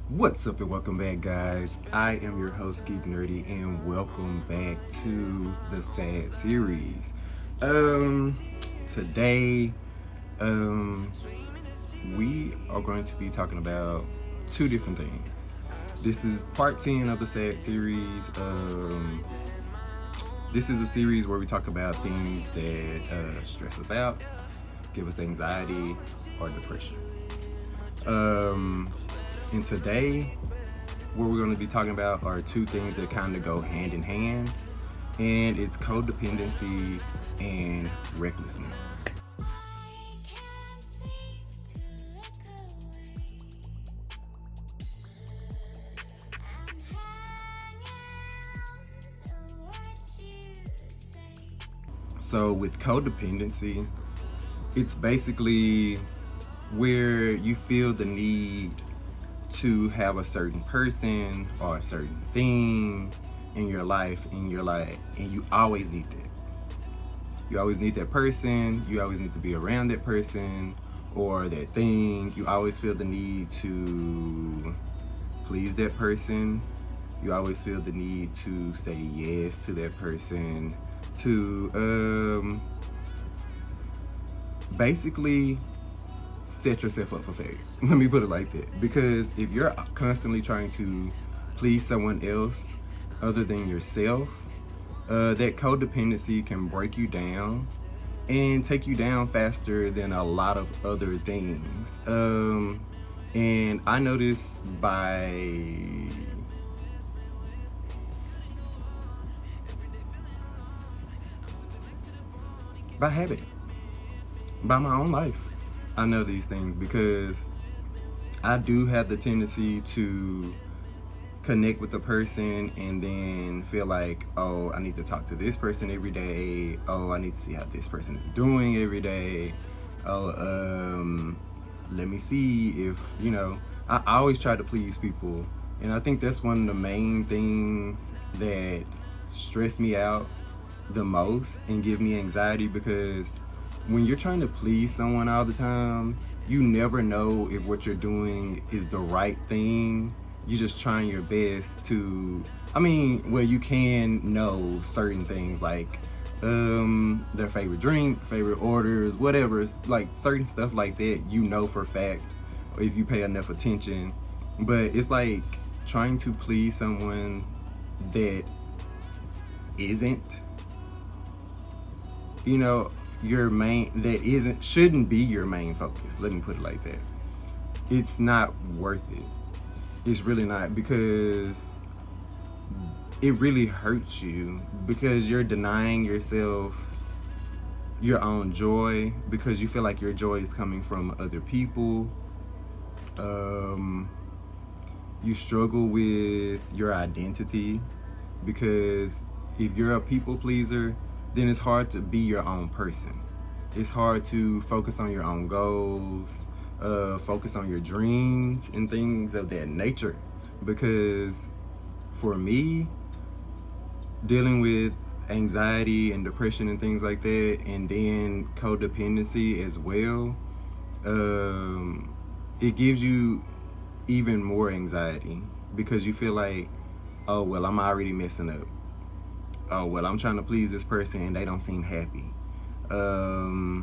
What's up and welcome back, guys. I am your host GeekNerdy and welcome back to the S.A.D.series. Today we are going to be talking about two different things. This is part 10 of the S.A.D.series. This is a series where we talk about things that stress us out, give us anxiety or depression. And today, what we're going to be talking about are two things that kind of go hand in hand, and it's codependency and recklessness. So with codependency, it's basically where you feel the need to have a certain person or a certain thing in your life, and you always need that. You always need that person, you always need to be around that person or that thing. You always feel the need to please that person. You always feel the need to say yes to that person, to basically set yourself up for failure. Let me put it like that. Because if you're constantly trying to please someone else other than yourself, that codependency can break you down and take you down faster than a lot of other things. And I know this by habit, by my own life. I know these things because I do have the tendency to connect with the person and then feel like, oh, I need to talk to this person every day. Oh, I need to see how this person is doing every day. Oh, let me see if, I always try to please people. And I think that's one of the main things that stress me out the most and give me anxiety, because when you're trying to please someone all the time, you never know if what you're doing is the right thing. You're just trying your best to, you can know certain things like their favorite drink, favorite orders, whatever. It's like certain stuff like that, for a fact, or if you pay enough attention. But it's like trying to please someone that isn't, shouldn't be your main focus. Let me put it like that. It's not worth it. It's really not, because it really hurts you, because you're denying yourself your own joy because you feel like your joy is coming from other people. You struggle with your identity, because if you're a people pleaser, then it's hard to be your own person. It's hard to focus on your own goals, focus on your dreams and things of that nature. Because for me, dealing with anxiety and depression and things like that, and then codependency as well, it gives you even more anxiety, because you feel like, oh, well, I'm already messing up. Oh, well, I'm trying to please this person and they don't seem happy. Oh,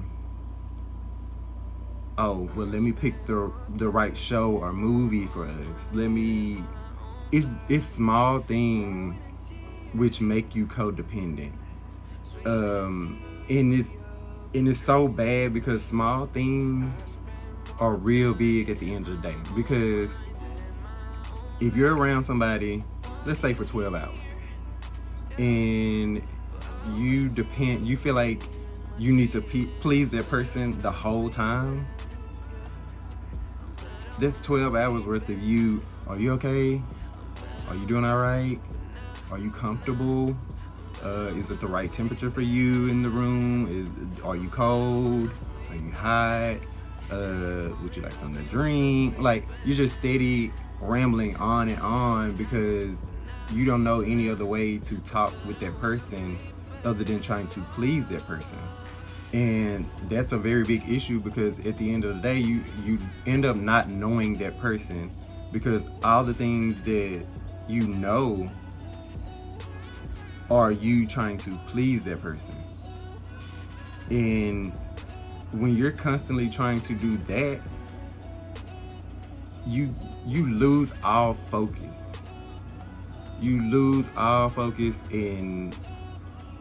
well, let me pick the right show or movie for us. It's small things which make you codependent. And it's so bad, because small things are real big at the end of the day. Because if you're around somebody, let's say for 12 hours, and you feel like you need to please that person the whole time, that's 12 hours worth of you. Are you okay? Are you doing all right? Are you comfortable? Is it the right temperature for you in the room? Are you cold? Are you hot? Would you like something to drink? Like, you're just steady rambling on and on, because you don't know any other way to talk with that person other than trying to please that person. And that's a very big issue, because at the end of the day, you end up not knowing that person because all the things that you know are you trying to please that person. And when you're constantly trying to do that, you lose all focus. You lose all focus in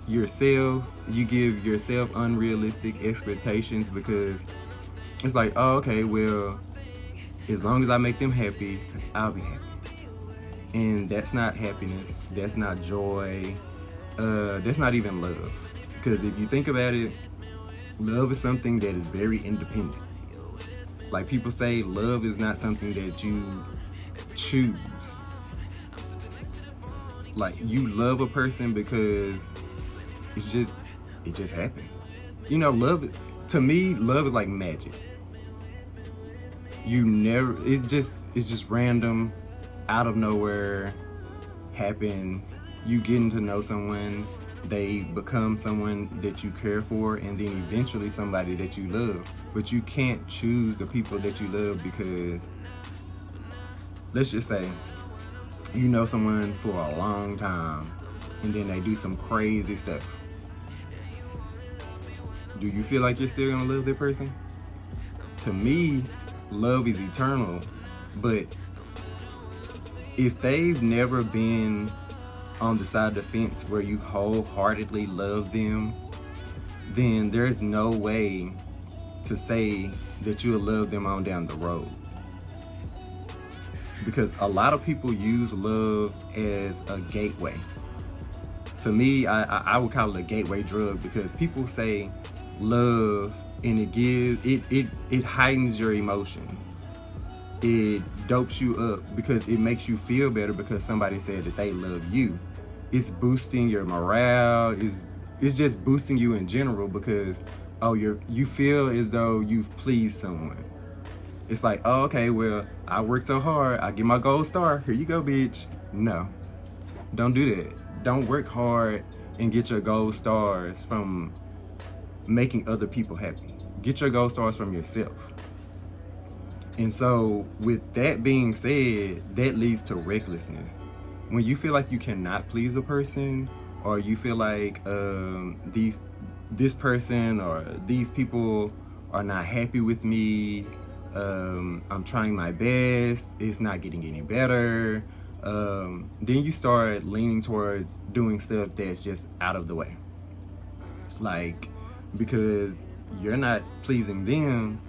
yourself. You give yourself unrealistic expectations because it's like, oh, okay, well, as long as I make them happy, I'll be happy. And that's not happiness. That's not joy. That's not even love. Because if you think about it, love is something that is very independent. Like people say, love is not something that you choose. Like you love a person because it just happened. You know, to me, love is like magic. It's just random, out of nowhere, happens. You getting to know someone, they become someone that you care for, and then eventually somebody that you love. But you can't choose the people that you love because, let's just say, you know someone for a long time, and then they do some crazy stuff. Do you feel like you're still gonna love that person? To me, love is eternal, but if they've never been on the side of the fence where you wholeheartedly love them, then there's no way to say that you'll love them on down the road. Because a lot of people use love as a gateway. To me, I would call it a gateway drug, because people say love and it heightens your emotions. It dopes you up because it makes you feel better because somebody said that they love you. It's boosting your morale. It's just boosting you in general because you feel as though you've pleased someone. It's like, oh, okay, well, I worked so hard, I get my gold star. Here you go, bitch. No, don't do that. Don't work hard and get your gold stars from making other people happy. Get your gold stars from yourself. And so with that being said, that leads to recklessness. When you feel like you cannot please a person, or you feel like this person or these people are not happy with me, I'm trying my best, it's not getting any better, then you start leaning towards doing stuff that's just out of the way. Like, because you're not pleasing them,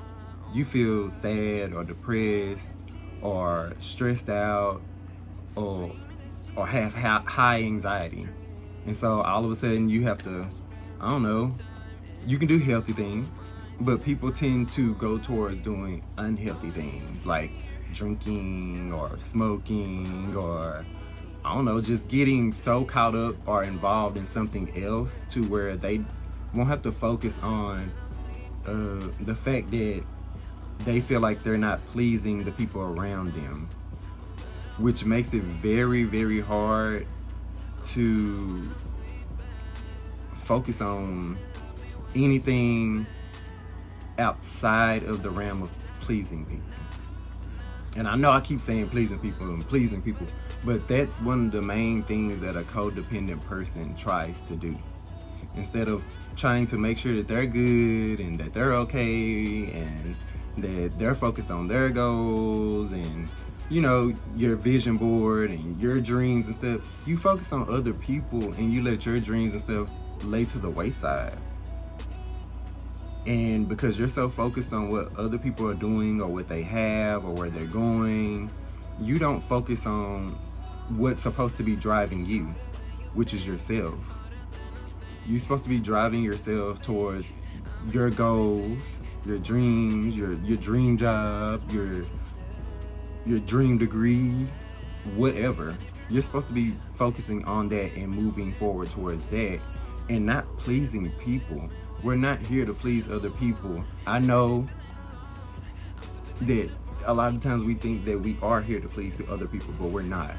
you feel sad or depressed or stressed out or have high anxiety. And so all of a sudden you have to, I don't know, you can do healthy things, but people tend to go towards doing unhealthy things like drinking or smoking, or I don't know, just getting so caught up or involved in something else to where they won't have to focus on the fact that they feel like they're not pleasing the people around them, which makes it very, very hard to focus on anything outside of the realm of pleasing people. And I know I keep saying pleasing people, but that's one of the main things that a codependent person tries to do. Instead of trying to make sure that they're good and that they're okay and that they're focused on their goals and, you know, your vision board and your dreams and stuff, you focus on other people and you let your dreams and stuff lay to the wayside. And because you're so focused on what other people are doing or what they have or where they're going, you don't focus on what's supposed to be driving you, which is yourself. You're supposed to be driving yourself towards your goals, your dreams, your dream job, your dream degree, whatever. You're supposed to be focusing on that and moving forward towards that and not pleasing people. We're not here to please other people. I know that a lot of times we think that we are here to please other people, but we're not.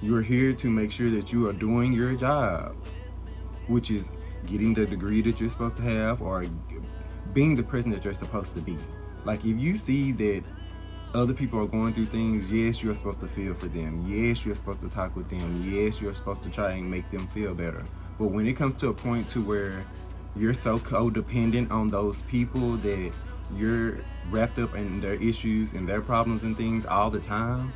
You're here to make sure that you are doing your job, which is getting the degree that you're supposed to have or being the person that you're supposed to be. Like if you see that other people are going through things, yes, you're supposed to feel for them. Yes, you're supposed to talk with them. Yes, you're supposed to try and make them feel better. But when it comes to a point to where you're so codependent on those people that you're wrapped up in their issues and their problems and things all the time,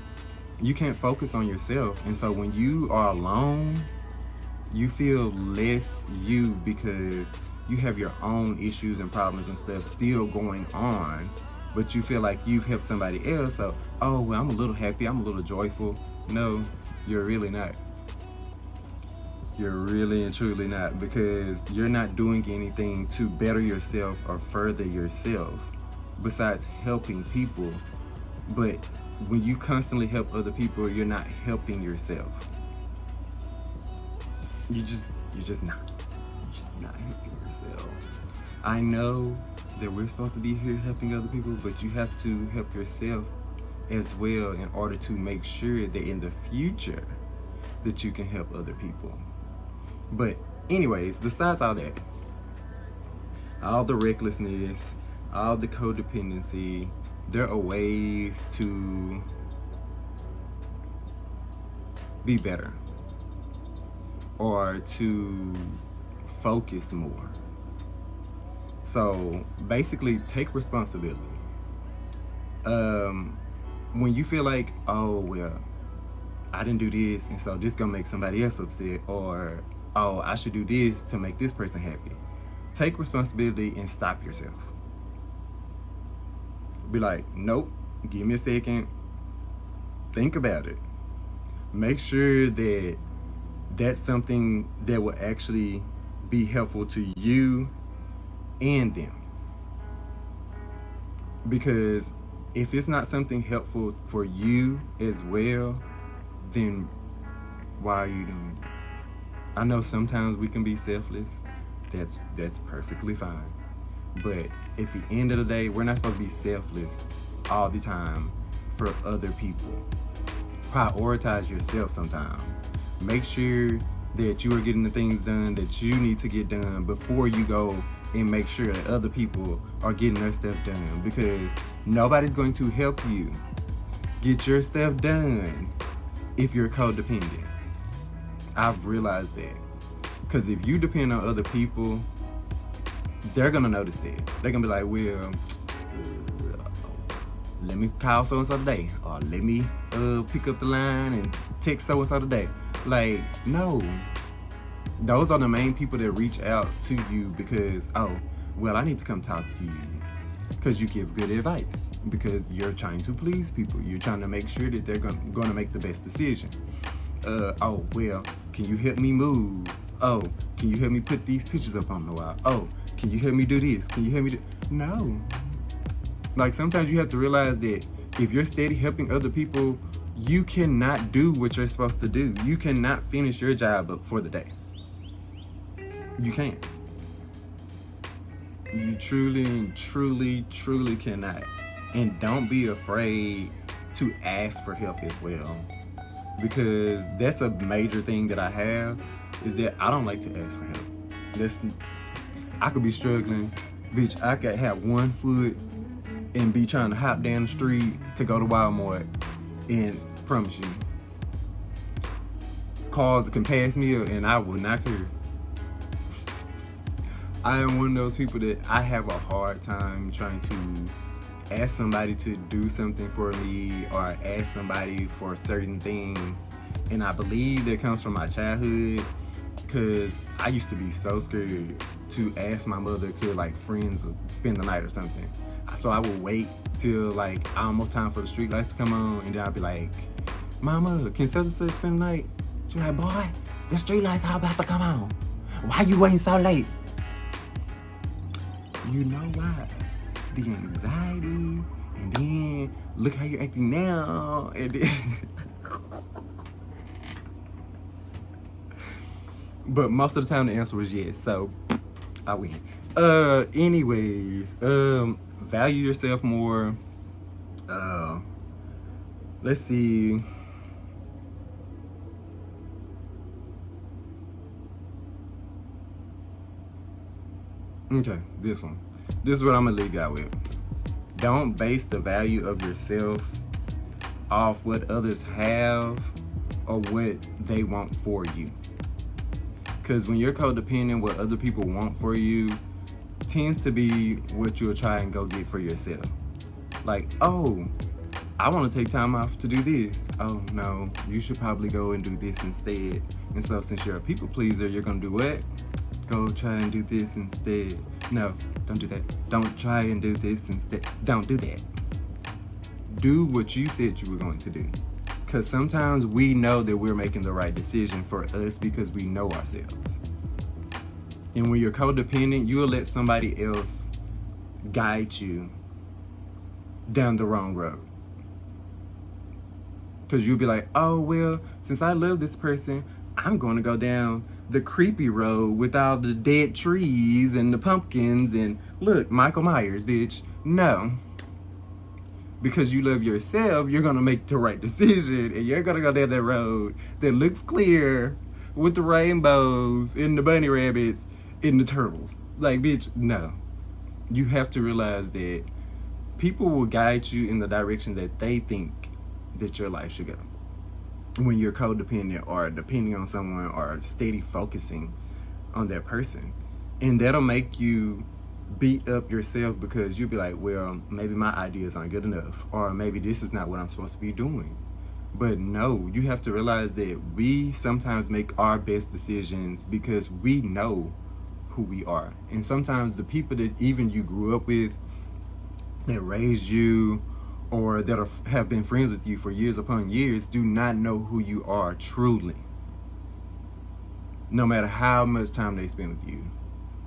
you can't focus on yourself. And so when you are alone, you feel less you because you have your own issues and problems and stuff still going on, but you feel like you've helped somebody else. So, oh, well, I'm a little happy, I'm a little joyful. No, you're really not. You're really and truly not, because you're not doing anything to better yourself or further yourself besides helping people. But when you constantly help other people, you're not helping yourself. You're just not. You're just not helping yourself. I know that we're supposed to be here helping other people, but you have to help yourself as well in order to make sure that in the future that you can help other people. But anyways, besides all that, all the recklessness, all the codependency, there are ways to be better or to focus more. So basically, take responsibility. When you feel like, oh, well, I didn't do this, and so this gonna make somebody else upset, or oh, I should do this to make this person happy. Take responsibility and stop yourself. Be like, nope, give me a second. Think about it. Make sure that that's something that will actually be helpful to you and them. Because if it's not something helpful for you as well, then why are you doing it? I know sometimes we can be selfless. That's perfectly fine. But at the end of the day, we're not supposed to be selfless all the time for other people. Prioritize yourself sometimes. Make sure that you are getting the things done that you need to get done before you go and make sure that other people are getting their stuff done, because nobody's going to help you get your stuff done if you're codependent. I've realized that. Because if you depend on other people, they're going to notice that. They're going to be like, well, let me call so-and-so today. Or let me pick up the line and text so-and-so today. Like, no. Those are the main people that reach out to you because, oh, well, I need to come talk to you. Because you give good advice. Because you're trying to please people. You're trying to make sure that they're going to make the best decision. Oh, well, can you help me move? Oh, can you help me put these pictures up on the wall? Oh, can you help me do this? Can you help me do... No. Like, sometimes you have to realize that if you're steady helping other people, you cannot do what you're supposed to do. You cannot finish your job up for the day. You can't. You truly cannot. And don't be afraid to ask for help as well. Because that's a major thing that I have, is that I don't like to ask for help. I could be struggling, bitch, I could have one foot and be trying to hop down the street to go to Walmart, and promise you, cars can pass me up and I will not care. I am one of those people that I have a hard time trying to ask somebody to do something for me or ask somebody for certain things. And I believe that comes from my childhood, because I used to be so scared to ask my mother could like friends spend the night or something. So I would wait till like almost time for the street lights to come on, and then I'd be like, Mama, can such and such spend the night? She's like, boy, the street lights are about to come on. Why you waiting so late? You know why? The anxiety, and then look how you're acting now, and then but most of the time the answer was yes, so I win. Anyways, value yourself more. Let's see. Okay, this one. This is what I'm gonna leave y'all with. Don't base the value of yourself off what others have or what they want for you. Because when you're codependent, what other people want for you tends to be what you'll try and go get for yourself. Like, oh, I want to take time off to do this. Oh no, you should probably go and do this instead. And so since you're a people pleaser, you're going to do what? Go try and do this instead. No, don't do that. Don't try and do this instead. Don't do that. Do what you said you were going to do. Because sometimes we know that we're making the right decision for us because we know ourselves. And when you're codependent, you will let somebody else guide you down the wrong road. Because you'll be like, oh, well, since I love this person, I'm going to go down the creepy road with all the dead trees and the pumpkins and look, Michael Myers, bitch. No. Because you love yourself, you're going to make the right decision and you're going to go down that road that looks clear with the rainbows and the bunny rabbits and the turtles. Like, bitch, no. You have to realize that people will guide you in the direction that they think that your life should go. When you're codependent or depending on someone or steady focusing on that person. And that'll make you beat up yourself because you'll be like, well, maybe my ideas aren't good enough, or maybe this is not what I'm supposed to be doing. But no, you have to realize that we sometimes make our best decisions because we know who we are. And sometimes the people that even you grew up with, that raised you, or that have been friends with you for years upon years, do not know who you are truly. No matter how much time they spend with you,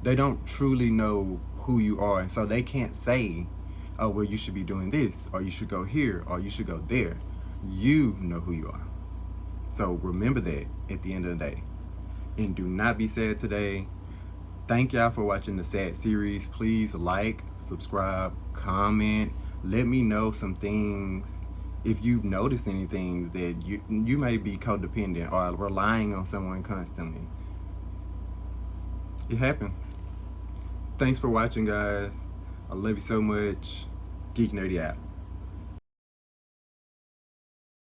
they don't truly know who you are, and so they can't say, oh, well, you should be doing this, or you should go here, or you should go there. You know who you are. So remember that at the end of the day. And do not be sad today. Thank y'all for watching the S.A.D. series. Please like, subscribe, comment. Let me know some things. If you've noticed any things that you may be codependent or relying on someone constantly. It happens. Thanks for watching, guys. I love you so much. GeekNerdy out.